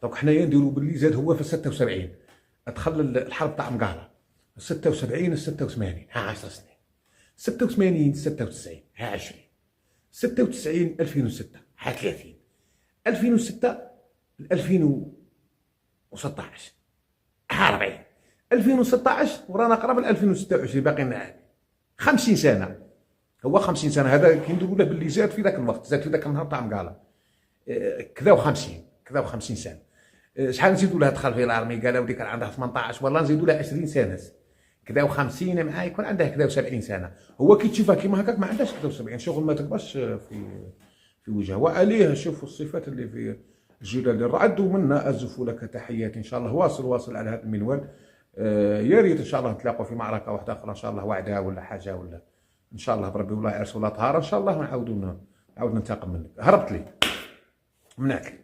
دونك حنايا نديرو باللي زاد هو في 76 دخل الحرب تاع مقاله 76 86 ها 10 سنين 86 96 ها 20 96 2006 ها 30 2006 2016 ها 40 2016 ورانا قرب ل 2026 باقي لنا عام 50 سنه. هو 50 سنه هذا كي نديروا له باللي زاد في ذاك الوقت، زاد في ذاك النهار تاع مقاله كذا و50 سنه. شحال نزيدوا لها دخل في الارمي قالوا ودي كان عندها 18 والله نزيدوا لها 20 سنه كذا و50 معاه يكون عندها كذا و70 سنه. هو كي تشوفها كيما هكاك ما عندهاش كذا و70 شغل ما تكبرش في وجهها. وعليه شوفوا الصفات اللي في جلال الرعد. ومنا ازف لك تحياتي ان شاء الله. واصل على هذا المنوال. يا ريت ان شاء الله نتلاقوا في معركه واحده اخرى ان شاء الله، وعدها ولا حاجه ولا ان شاء الله بربي والله عرس ولا طهاره ان شاء الله، ونعاودوا ننتقم منك. هربت لي منعت لي